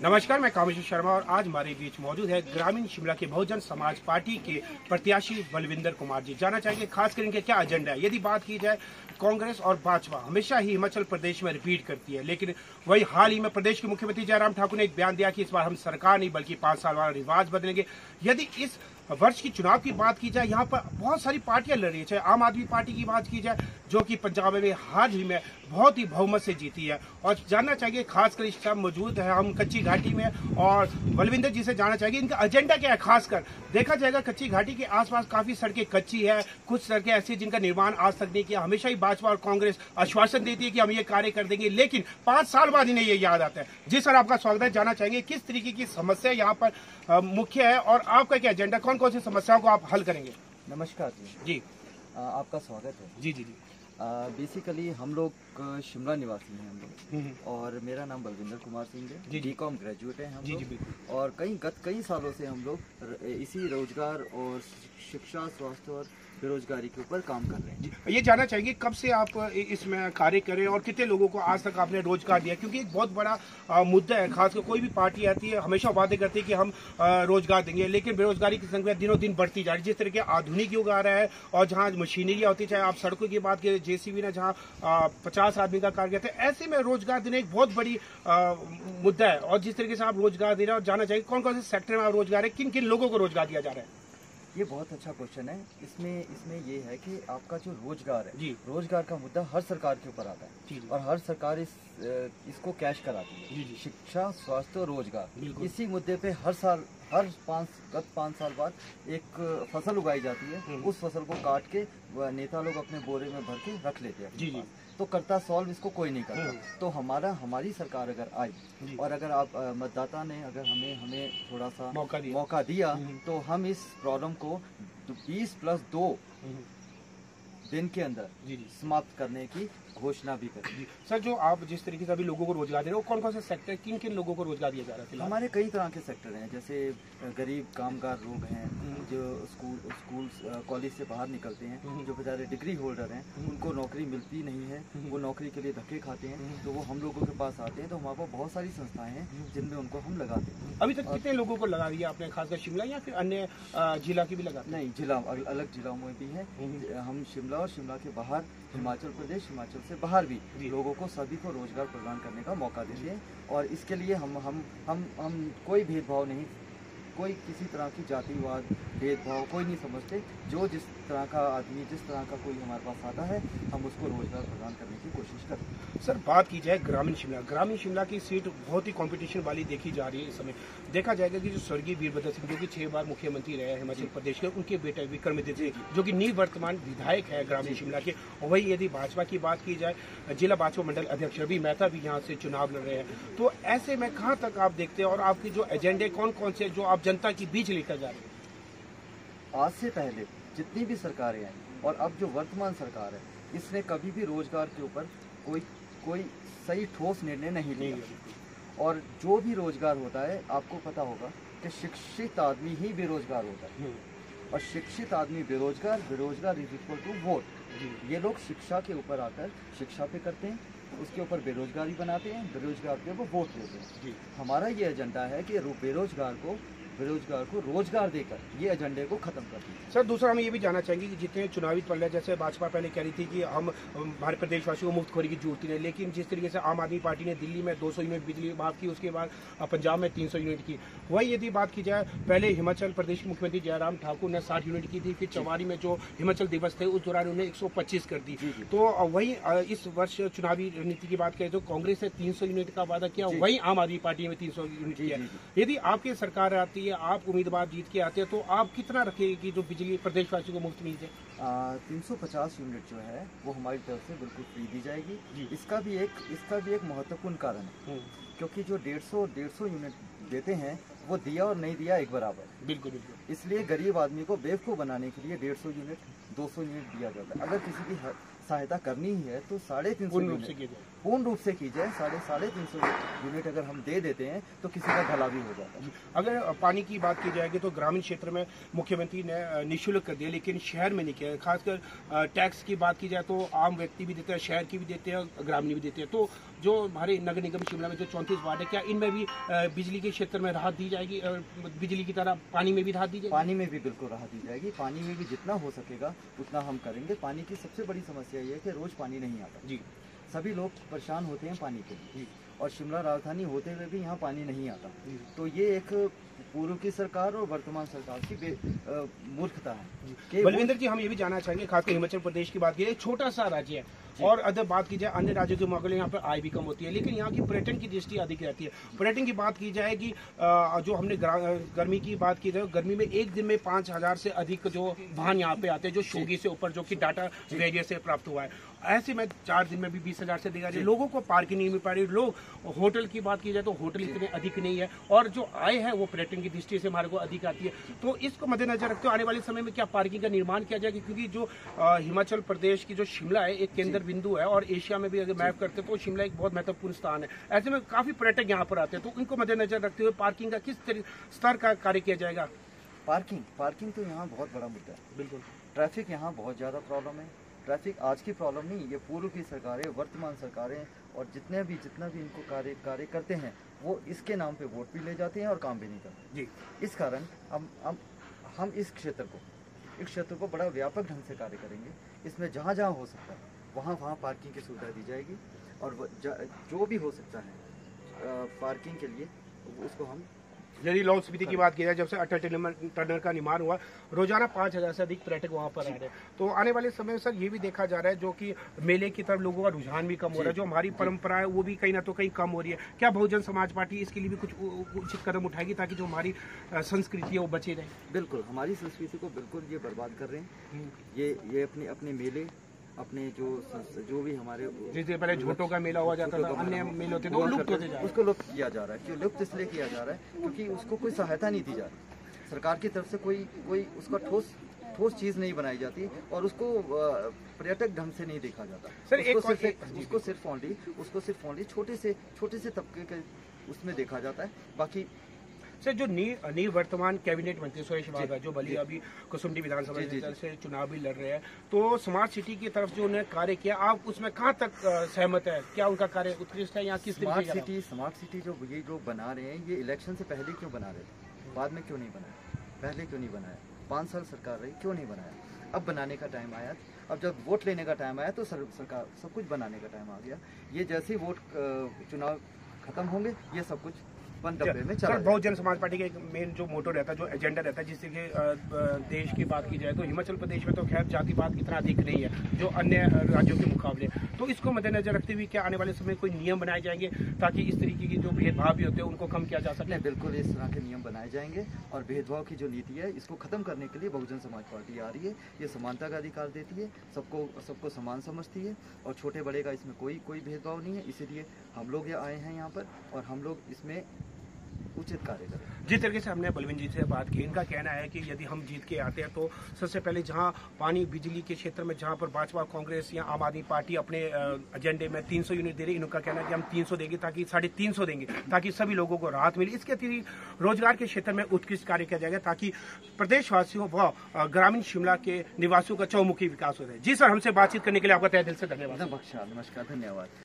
नमस्कार, मैं कामेश्वर शर्मा और आज हमारे बीच मौजूद है ग्रामीण शिमला के बहुजन समाज पार्टी के प्रत्याशी बलविंदर कुमार जी। जानना चाहिए खासकर इनके क्या एजेंडा है। यदि बात की जाए, कांग्रेस और भाजपा हमेशा ही हिमाचल प्रदेश में रिपीट करती है, लेकिन वही हाल ही में प्रदेश के मुख्यमंत्री जयराम ठाकुर ने एक बयान दिया कि इस बार हम सरकार नहीं बल्कि 5 साल वाला रिवाज बदलेंगे। यदि इस वर्ष की चुनाव की बात की जाए, यहाँ पर बहुत सारी पार्टियां लड़ रही है। चाहे आम आदमी पार्टी की बात की जाए, जो कि पंजाब में हाल ही में बहुत ही बहुमत से जीती है। और जानना चाहिए, खासकर इस टाइम मौजूद है हम कच्ची घाटी में, और बलविंदर जी से जानना चाहिए इनका एजेंडा क्या है। खासकर देखा जाएगा कच्ची घाटी के आसपास काफी सड़कें कच्ची है, कुछ सड़कें ऐसी जिनका निर्माण आज तक नहीं किया। हमेशा ही भाजपा और कांग्रेस आश्वासन देती है कि हम ये कार्य कर देंगे, लेकिन 5 साल बाद इन्हें ये याद आता है। जी सर, आपका स्वागत है। जानना चाहेंगे किस तरीके की समस्या यहाँ पर मुख्य है और आपका क्या एजेंडा, कौन कौन सी समस्याओं को आप हल करेंगे। नमस्कार जी। आपका स्वागत है। जी। बेसिकली हम लोग शिमला निवासी हैं हम लोग, और मेरा नाम बलविंदर कुमार सिंह है। बीकॉम ग्रेजुएट हैं हम लोग, और कई सालों से हम लोग इसी रोजगार और शिक्षा, स्वास्थ्य और बेरोजगारी के ऊपर काम कर रहे हैं। ये जानना चाहेंगे कब से आप इसमें कार्य करें और कितने लोगों को आज तक आपने रोजगार दिया, क्योंकि एक बहुत बड़ा मुद्दा है। खासकर कोई भी पार्टी आती है हमेशा वादे करती है कि हम रोजगार देंगे, लेकिन बेरोजगारी की संख्या दिनों दिन बढ़ती जा रही है। जिस तरह के आधुनिक युग आ रहा है और जहाँ मशीनरी होती है, चाहे आप सड़कों की बात करें, जेसीबी ने जहाँ 50 आदमी का कार्य किया था, ऐसे में रोजगार देना एक बहुत बड़ी मुद्दा है। और जिस तरीके से आप रोजगार दे रहे हैं, और जानना चाहिए कौन कौन से सेक्टर में आप रोजगार है, किन किन लोगों को रोजगार दिया जा रहा है। ये बहुत अच्छा क्वेश्चन है। इसमें ये है कि आपका जो रोजगार है, रोजगार का मुद्दा हर सरकार के ऊपर आता है, और हर सरकार इसको कैश कराती है। शिक्षा, स्वास्थ्य और रोजगार, इसी मुद्दे पे हर 5 साल बाद एक फसल उगाई जाती है। उस फसल को काट के नेता लोग अपने बोरे में भर के रख लेते हैं। तो करता सॉल्व इसको कोई नहीं करता। तो हमारी सरकार अगर आई और अगर आप मतदाता ने अगर हमें थोड़ा सा मौका दिया, तो हम इस प्रॉब्लम को 20+2 दिन के अंदर समाप्त करने की घोषणा भी करें। सर, जो आप जिस तरीके से अभी लोगों को रोजगार दे रहे हो, कौन कौन से सेक्टर, किन किन लोगों को रोजगार दिया जा रहा है? हमारे कई तरह के सेक्टर हैं, जैसे गरीब कामगार लोग हैं जो स्कूल कॉलेज से बाहर निकलते हैं, जो बेचारे डिग्री होल्डर हैं, उनको नौकरी मिलती नहीं है, वो नौकरी के लिए धक्के खाते हैं, तो वो हम लोगों के पास आते हैं। तो हमारे पास बहुत सारी संस्थाएं हैं जिनमें उनको हम लगाते हैं। अभी तक कितने लोगों को लगा दिया आपने, खासकर शिमला या फिर अन्य जिला की भी लगा? नहीं, जिला अलग जिलों में भी है। हम शिमला और शिमला के बाहर हिमाचल प्रदेश, हिमाचल से बाहर भी लोगों को, सभी को रोजगार प्रदान करने का मौका देते हैं। और इसके लिए हम कोई भेदभाव नहीं, कोई किसी तरह की जातिवाद भेदभाव कोई नहीं समझते। जो जिस तरह का आदमी, जिस तरह का कोई हमारे पास आता है, हम उसको रोजगार प्रदान करने की कोशिश करते हैं। सर, बात की जाए ग्रामीण शिमला की सीट बहुत ही कंपटीशन वाली देखी जा रही है इस समय। देखा जाएगा कि जो स्वर्गीय वीरभद्र सिंह, जो कि 6 बार मुख्यमंत्री रहे हिमाचल प्रदेश के, उनके बेटे विक्रमादित्य सिंह, जो कि निवर्तमान विधायक है ग्रामीण शिमला के। और वही यदि भाजपा की बात की जाए, जिला भाजपा मंडल अध्यक्ष रवि मेहता भी यहाँ से चुनाव लड़ रहे हैं। तो ऐसे में कहाँ तक आप देखते हैं, और आपके जो एजेंडे कौन कौन से जो आप जनता के बीच लेकर जा रहे हैं? आज से पहले जितनी भी सरकारें आई और अब जो वर्तमान सरकार है, इसने कभी भी रोजगार के ऊपर कोई सही ठोस निर्णय नहीं लिया। और जो भी रोजगार होता है, आपको पता होगा कि शिक्षित आदमी ही बेरोजगार होता है, और शिक्षित आदमी बेरोजगार इज इक्वल टू वोट। ये लोग शिक्षा के ऊपर आकर शिक्षा पे करते हैं, उसके ऊपर बेरोजगारी बनाते हैं, बेरोजगार के ऊपर वोट लेते हैं। हमारा ये एजेंडा है कि बेरोजगार को रोजगार देकर ये एजेंडे को खत्म कर दिया। सर, दूसरा हम ये भी जानना चाहेंगे कि जितने चुनावी पल, जैसे भाजपा पहले कह रही थी कि हम हमारे प्रदेशवासियों को मुफ्तखोरी की जरूरत नहीं, लेकिन जिस तरीके से आम आदमी पार्टी ने दिल्ली में 200 यूनिट बिजली माफ की, उसके बाद पंजाब में 300 यूनिट की। वही यदि बात की जाए, पहले हिमाचल प्रदेश के मुख्यमंत्री जयराम ठाकुर ने 60 यूनिट की थी, फिर चौवारी में जो हिमाचल दिवस थे उस दौरान उन्हें 125 कर दी। तो वही इस वर्ष चुनावी रणनीति की बात करें तो कांग्रेस ने 300 यूनिट का वादा किया, वही आम आदमी पार्टी में 300 यूनिट किया। यदि आपकी सरकार आती है, आप उम्मीदवार जीत के आते हैं, तो आप कितना रखेंगे कि जो बिजली प्रदेशवासियों को मुफ्त मिल जाए? 350 यूनिट जो है वो हमारी तरफ से बिल्कुल फ्री दी जाएगी। इसका भी एक महत्वपूर्ण कारण है, क्योंकि जो 150 यूनिट देते हैं, वो दिया और नहीं दिया एक बराबर। बिल्कुल। इसलिए गरीब आदमी को बेवकूफ़ बनाने के लिए 150 यूनिट 200 यूनिट दिया जाता है। अगर सहायता करनी ही है तो 350 पूर्ण रूप से की जाए। 350 यूनिट अगर हम दे देते हैं तो किसी का भला भी हो जाता है। अगर पानी की बात की जाएगी तो ग्रामीण क्षेत्र में मुख्यमंत्री ने निःशुल्क कर दिया, लेकिन शहर में नहीं किया। खासकर टैक्स की बात की जाए तो आम व्यक्ति भी देते हैं, शहर की भी देते हैं, ग्रामीण भी देते हैं। तो जो हमारे नगर निगम शिमला में जो 34 वार्ड है, क्या इनमें भी बिजली के क्षेत्र में राहत दी जाएगी? बिजली की तरह पानी में भी राहत दी जाएगी? पानी में भी बिल्कुल राहत दी जाएगी। पानी में भी जितना हो सकेगा उतना हम करेंगे। पानी की सबसे बड़ी समस्या ये है कि रोज पानी नहीं आता जी। सभी लोग परेशान होते हैं पानी के लिए, और शिमला राजधानी होते हुए भी यहाँ पानी नहीं आता। तो ये एक पूर्व की सरकार और वर्तमान सरकार की मूर्खता है। बलविंदर जी, हम ये भी जानना चाहेंगे, खासकर हिमाचल प्रदेश की बात की जाए, छोटा सा राज्य है और अगर बात की जाए अन्य राज्यों के मुकाबले यहाँ पर आय भी कम होती है, लेकिन यहाँ की पर्यटन की दृष्टि अधिक रहती है। पर्यटन की बात की जाएगी, जो हमने गर्मी की बात की जाए, गर्मी में एक दिन में 5000 से अधिक जो वाहन यहाँ पे आते हैं, जो शोगी से ऊपर, जो कि डाटा वेरियर से प्राप्त हुआ है। ऐसे में 4 दिन में भी 20,000 से अधिक लोगों को पार्किंग नहीं मिल पा रही। लोग होटल की बात की जाए तो होटल इतने अधिक नहीं है, और जो आय है वो पर्यटन की दृष्टि से हमारे को अधिक आती है। तो इसको मद्देनजर रखते हुए आने वाले समय में क्या पार्किंग का निर्माण किया जाएगा? क्योंकि जो हिमाचल प्रदेश की जो शिमला है एक केंद्र बिंदु है, और एशिया में भी अगर मैप करते हैं तो शिमला एक बहुत महत्वपूर्ण स्थान है। ऐसे में काफी पर्यटक यहाँ पर आते हैं, तो इनको मद्देनजर रखते हुए पार्किंग का किस स्तर का कार्य किया जाएगा? पार्किंग तो यहाँ बहुत बड़ा मुद्दा है। बिल्कुल, ट्रैफिक यहाँ बहुत ज्यादा प्रॉब्लम है। ट्रैफिक आज की प्रॉब्लम नहीं, ये पूर्व की सरकारें, वर्तमान सरकारें और जितना भी इनको कार्य करते हैं वो इसके नाम पे वोट भी ले जाते हैं और काम भी नहीं करते जी। इस कारण हम इस क्षेत्र को बड़ा व्यापक ढंग से कार्य करेंगे। इसमें जहाँ जहाँ हो सकता है वहाँ पार्किंग की सुविधा दी जाएगी, और जो भी हो सकता है पार्किंग के लिए उसको हम। यदि लाहौल स्पीति की बात की जाए, जब से अटल टनल का निर्माण हुआ, रोजाना 5000 से अधिक पर्यटक वहां पर आ रहे हैं। तो आने वाले समय में सर ये भी देखा जा रहा है, जो कि मेले की तरफ लोगों का रुझान भी कम हो रहा है, जो हमारी परंपरा है वो भी कहीं ना तो कहीं कम हो रही है। क्या बहुजन समाज पार्टी इसके लिए भी कुछ उचित कदम उठाएगी ताकि जो हमारी संस्कृति है वो बची रहे? बिल्कुल, हमारी संस्कृति को बिल्कुल ये बर्बाद कर रहे हैं। ये अपने मेले, अपने जो भी हमारे जैसे पहले झोटों का मेला हुआ जाता था, अन्य मेले होते थे, वो लुप्त होते जा रहे हैं। उसको लुप्त किया जा रहा है। क्यों लुप्त इसलिए किया जा रहा है? क्योंकि उसको कोई सहायता नहीं दी जा रही सरकार की तरफ से। कोई उसका ठोस चीज नहीं बनाई जाती, और उसको पर्यटक ढंग से नहीं देखा जाता। सर उसको सिर्फ ओनली छोटे से तबके के उसमें देखा जाता है। बाकी सर जो वर्तमान कैबिनेट मंत्री सुरेश बाबा, जो भले अभी कुसुम्पटी विधानसभा से चुनाव भी लड़ रहे हैं, तो स्मार्ट सिटी की तरफ जो उन्होंने कार्य किया, आप उसमें कहाँ तक सहमत है? क्या उनका कार्य उत्कृष्ट है या किस तरीके? स्मार्ट सिटी जो बना रहे हैं, ये इलेक्शन से पहले क्यों बना रहे थे? बाद में क्यों नहीं बनाया? पहले क्यों नहीं बनाया? 5 साल सरकार रही, क्यों नहीं बनाया? अब बनाने का टाइम आया। अब जब वोट लेने का टाइम आया तो सरकार सब कुछ बनाने का टाइम आ गया। ये जैसे ही चुनाव खत्म होंगे, ये सब कुछ सर बहुजन समाज पार्टी का एक मेन जो मोटो रहता है, जो एजेंडा रहता है, जिससे कि देश की बात की जाए तो हिमाचल प्रदेश में तो खैर जातिवाद इतना अधिक नहीं है जो अन्य राज्यों के मुकाबले। तो इसको मद्देनजर रखते हुए क्या आने वाले समय कोई नियम बनाए जाएंगे ताकि इस तरीके की जो भेदभाव भी होते हैं उनको कम किया जा सके? बिल्कुल, इस तरह के नियम बनाए जाएंगे, और भेदभाव की जो नीति है इसको खत्म करने के लिए बहुजन समाज पार्टी आ रही है। ये समानता का अधिकार देती है, सबको समान समझती है, और छोटे बड़े का इसमें कोई भेदभाव नहीं है। इसीलिए हम लोग आए हैं यहाँ पर, और हम लोग इसमें उचित कार्य करें। जिस तरीके से हमने बलविंदर जी से बात की, इनका कहना है कि यदि हम जीत के आते हैं तो सबसे पहले जहां पानी बिजली के क्षेत्र में जहां पर भाजपा, कांग्रेस या आम आदमी पार्टी अपने एजेंडे में 300 यूनिट दे रही, इनका कहना है कि हम 300 देंगे, ताकि 350 देंगे, ताकि सभी लोगों को राहत मिले। इसके अतिरिक्त रोजगार के क्षेत्र में उत्कृष्ट कार्य किया जाएगा ताकि प्रदेशवासियों व ग्रामीण शिमला के निवासियों का चौमुखी विकास हो जाए। जी सर, हमसे बातचीत करने के लिए आपका तहे दिल से धन्यवाद। नमस्कार, धन्यवाद।